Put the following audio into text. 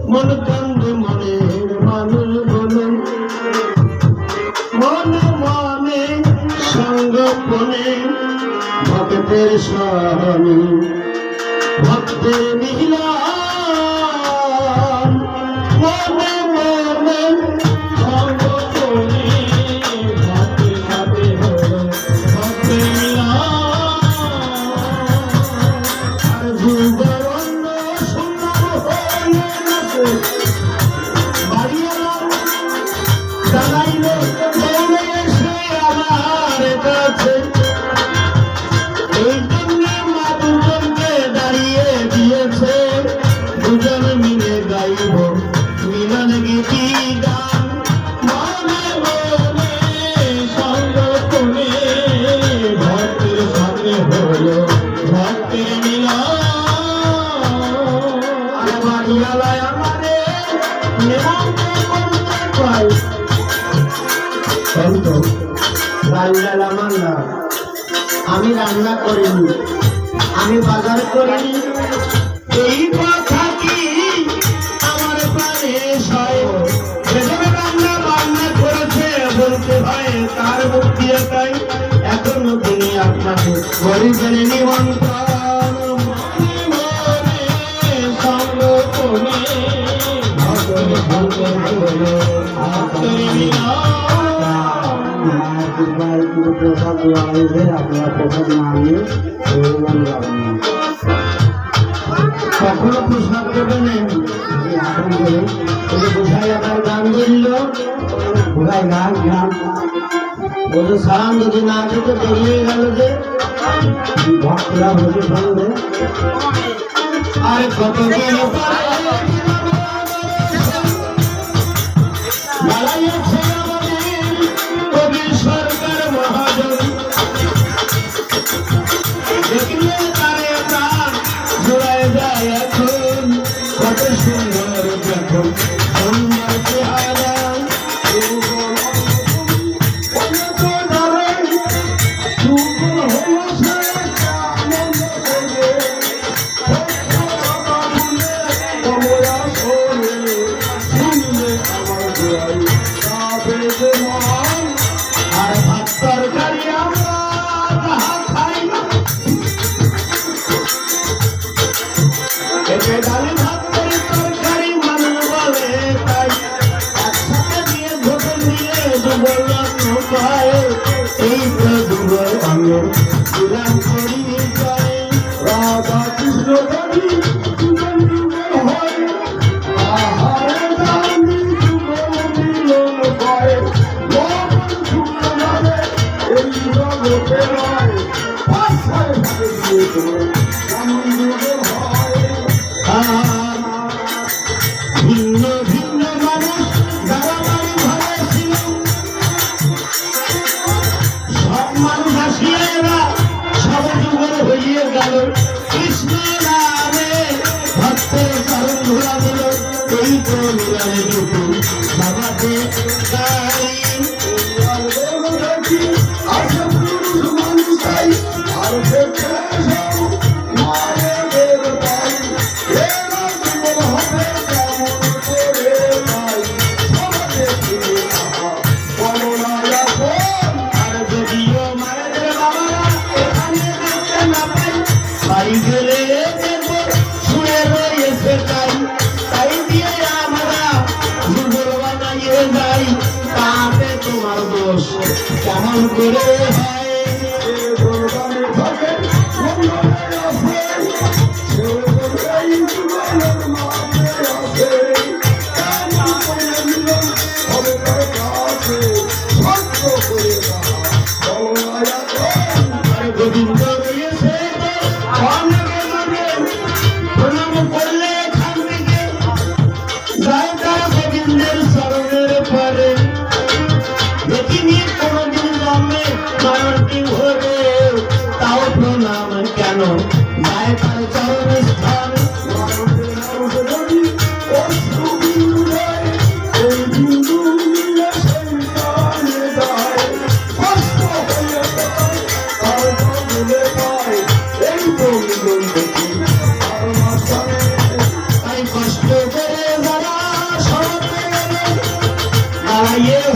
মন কান্দে মনের মানুষ বলে মনে মনে সঙ্গোপনে ভক্তের স্বামী ভক্তের মিলন মনে মনে সঙ্গোপনে ভক্তের সাথে হলো ভক্তের মিলন আর যুগের অন্য সুন্দর হয়ে গেছে বাড়িওয়ালা জানাইলো দৌড়ে এসে আমার কাছে এই জন্য মা দুজনকে দাঁড়িয়ে দিয়েছে দুজন মিলে গাইব মিলন গীতি গান মনে মনে সঙ্গোপনে ভক্তের সাথে হলো ভক্তের মিলন আর বাড়িওয়ালায় আমারে নেমন্তন্ন করতে চায় আমি রান্না করিনি আমি বাজার করিনি এই কথা কি আমার প্রাণে সয় যেখানে রান্না বান্না করেছে বলতে হয় তার মুখ দিয়ে তাই এখনো তিনি আপনাকে গরিবের নিমন্ত্রণ মনে মনে সঙ্গোপনে ভক্তের মিলন প্রসাদ দেওয়া হয়েছে আপনারা প্রসাদ না নিয়ে কখনো প্রসাদ দেবেন এখন করে বোঝাই আবার গান দিল বোঝাই গান গান বলছে সালাম যদি না দিতে দেরি হয়ে গেল যে ভক্তরা বসে শুনবে আর কত আর ভাত তরকারি আমরা খাই না এতে ডালি ভাত তরকারি মানুষ বলে তাই একসাথে দিয়ে ভোজন দিয়ে দুবল পায় এই তো দুবল আমি দিলাম করি চাই রাধা কৃষ্ণ করি হয় আহারে জানি দুবল মিলন হয় ভিন্ন ভিন্ন মানুষ যারা বাড়ি ঘরে ছিল সব মানুষ আসিয়া এরা সব যুগল হইয়ে গেল কৃষ্ণ নামে ভক্তের চরণ ধরা দিল এই তো মিলনে দুটো বাবাকে গাই বাড়ি গেলে শুনে রয়েছে তাই তাই দিয়ে আমরা দুর্বল বানাইয়ে যাই তাতে তোমার দোষ কেমন করে হয় গোবিন্দ রয়েছে প্রণাম করলে এখান থেকে যাই তার গোবিন্দের চরণের পরে দেখিনি কোনদিন জন্মে নয়নটি ভরে তাও প্রণাম কেন যায় তার চরণ স্থান তাই কষ্ট করে দাঁড়াইয়ে